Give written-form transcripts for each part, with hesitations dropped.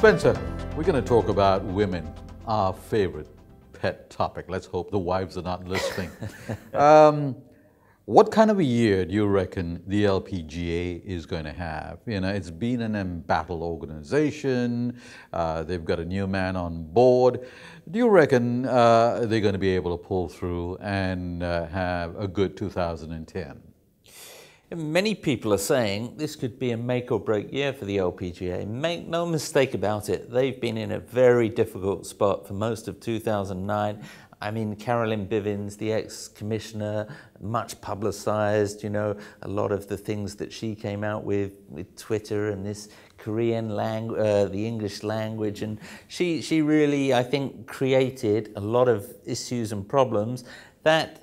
Spencer, we're going to talk about women, our favorite pet topic. Let's hope the wives are not listening. What kind of a year do you reckon the LPGA is going to have? You know, it's been an embattled organization. They've got a new man on board. Do you reckon they're going to be able to pull through and have a good 2010? Many people are saying this could be a make or break year for the LPGA. Make no mistake about it, they've been in a very difficult spot for most of 2009. I mean, Carolyn Bivens, the ex-commissioner, much publicized, you know, a lot of the things that she came out with Twitter and this Korean language, the English language, and she really, I think, created a lot of issues and problems that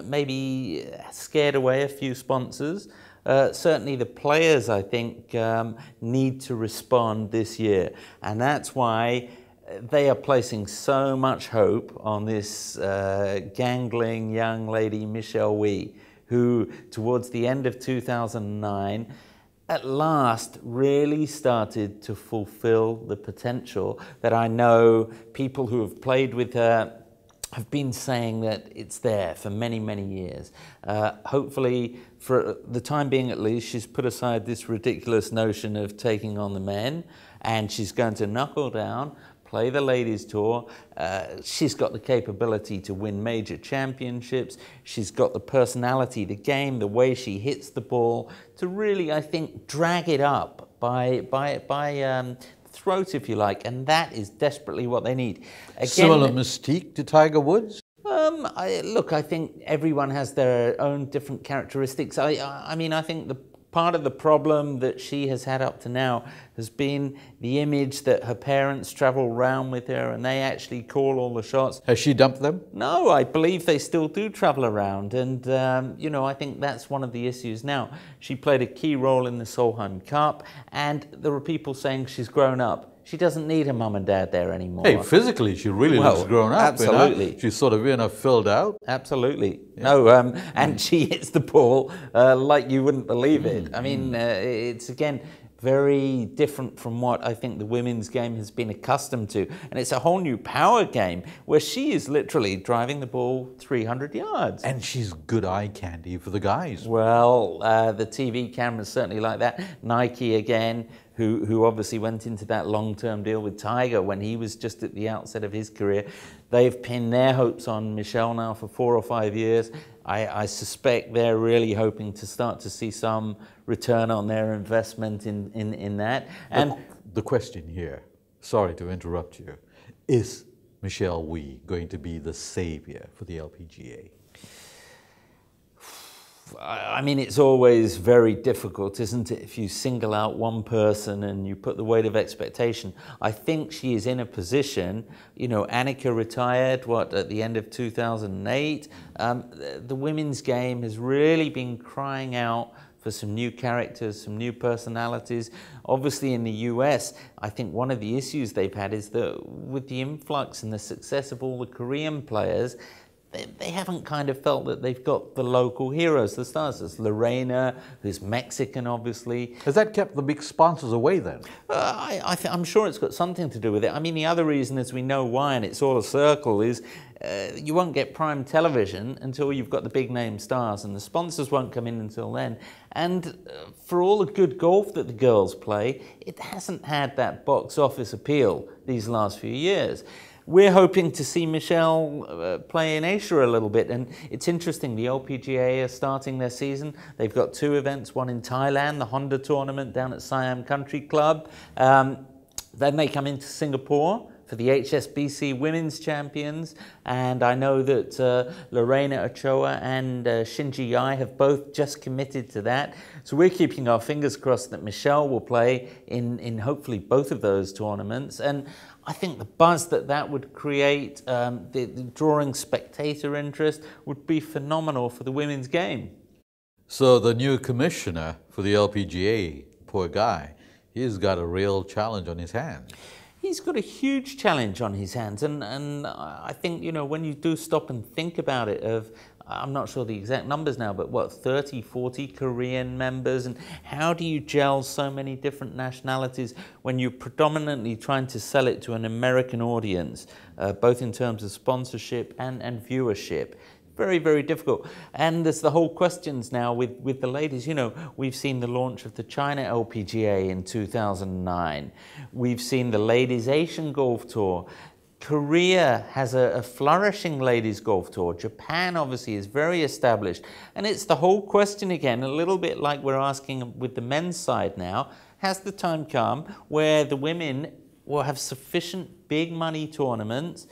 maybe scared away a few sponsors. Certainly the players, I think, need to respond this year. And that's why they are placing so much hope on this gangling young lady, Michelle Wie, who towards the end of 2009, at last really started to fulfill the potential that I know people who have played with her have been saying that it's there for many, many years. Hopefully, for the time being at least, she's put aside this ridiculous notion of taking on the men, and she's going to knuckle down, play the Ladies Tour. She's got the capability to win major championships. She's got the personality, the game, the way she hits the ball, to really, I think, drag it up by throat, if you like, and that is desperately what they need. Again, similar mystique to Tiger Woods? Look, I think everyone has their own different characteristics. I mean, I think the part of the problem that she has had up to now has been the image that her parents travel around with her and they actually call all the shots. Has she dumped them? No, I believe they still do travel around, and you know, I think that's one of the issues now. She played a key role in the Solheim Cup, and there are people saying she's grown up. She doesn't need her mum and dad there anymore. Hey, physically, she really looks grown up. Absolutely. You know? She's sort of, you know, filled out. Absolutely. Yeah. No, and she hits the ball like you wouldn't believe it. I mean, it's, again, very different from what I think the women's game has been accustomed to. And it's a whole new power game where she is literally driving the ball 300 yards. And she's good eye candy for the guys. Well, the TV cameras certainly like that. Nike, again, who obviously went into that long-term deal with Tiger when he was just at the outset of his career. They've pinned their hopes on Michelle now for 4 or 5 years. I suspect they're really hoping to start to see some return on their investment in that. And the question here, sorry to interrupt you, is Michelle Wie going to be the savior for the LPGA? I mean, it's always very difficult, isn't it, if you single out one person and you put the weight of expectation. I think she is in a position, you know, Annika retired, at the end of 2008. The women's game has really been crying out for some new characters, some new personalities. Obviously in the US, I think one of the issues they've had is that with the influx and the success of all the Korean players, they haven't kind of felt that they've got the local heroes, the stars. There's Lorena, who's Mexican, obviously. Has that kept the big sponsors away then? I'm sure it's got something to do with it. I mean, the other reason, as we know why, and it's all a circle, is you won't get prime television until you've got the big name stars, and the sponsors won't come in until then. And for all the good golf that the girls play, it hasn't had that box office appeal these last few years. We're hoping to see Michelle play in Asia a little bit, and it's interesting, the LPGA are starting their season. They've got 2 events, one in Thailand, the Honda tournament down at Siam Country Club. Then they come into Singapore for the HSBC Women's Champions, and I know that Lorena Ochoa and Shinji Yai have both just committed to that. So we're keeping our fingers crossed that Michelle will play in hopefully both of those tournaments. And I think the buzz that would create, the drawing spectator interest, would be phenomenal for the women's game. So the new commissioner for the LPGA, poor guy, he's got a real challenge on his hands. He's got a huge challenge on his hands, and I think, you know, when you do stop and think about it, I'm not sure the exact numbers now, but what, 30, 40 Korean members? And how do you gel so many different nationalities when you're predominantly trying to sell it to an American audience, both in terms of sponsorship and viewership? Very, very difficult. And there's the whole questions now with the ladies. You know, we've seen the launch of the China LPGA in 2009. We've seen the Ladies Asian Golf Tour. Korea has a flourishing ladies golf tour. Japan obviously is very established. And it's the whole question again, a little bit like we're asking with the men's side now. Has the time come where the women will have sufficient big money tournaments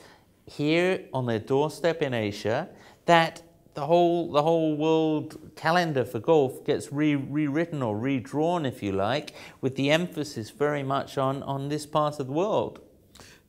here on their doorstep in Asia that the whole world calendar for golf gets rewritten or redrawn, if you like, with the emphasis very much on this part of the world?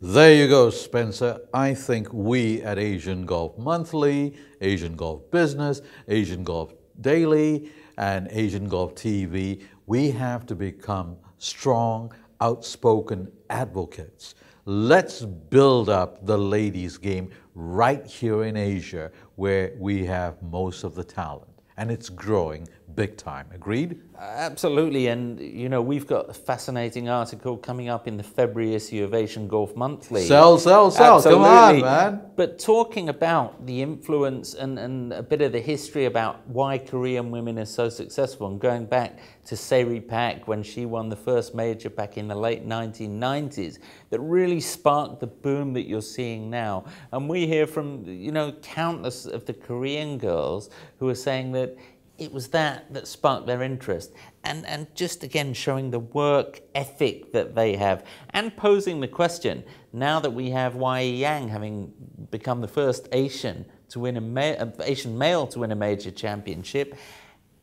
There you go, Spencer. I think we at Asian Golf Monthly, Asian Golf Business, Asian Golf Daily, and Asian Golf TV, we have to become strong, outspoken advocates. Let's build up the ladies' game right here in Asia, where we have most of the talent. And it's growing big time. Agreed? Absolutely. And, you know, we've got a fascinating article coming up in the February issue of Asian Golf Monthly. Sell. Absolutely. Come on, man. But talking about the influence and a bit of the history about why Korean women are so successful, and going back to Seri Pak when she won the first major back in the late 1990s, that really sparked the boom that you're seeing now. And we hear from, you know, countless of the Korean girls who are saying that it was that sparked their interest. And just again showing the work ethic that they have, and posing the question, now that we have Wai Yang having become the first Asian to win Asian male to win a major championship,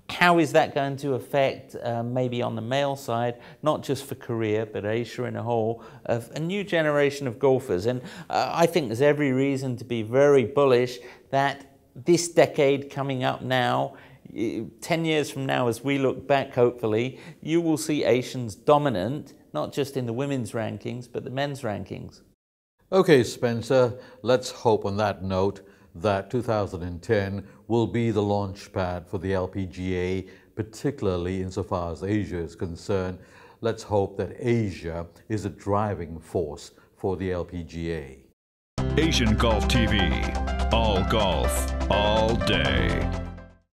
how is that going to affect maybe on the male side, not just for Korea, but Asia in a whole, of a new generation of golfers? And I think there's every reason to be very bullish that this decade coming up now, 10 years from now, as we look back, hopefully, you will see Asians dominant, not just in the women's rankings, but the men's rankings. Okay, Spencer, let's hope on that note that 2010 will be the launch pad for the LPGA, particularly insofar as Asia is concerned. Let's hope that Asia is a driving force for the LPGA. Asian Golf TV. All golf, all day.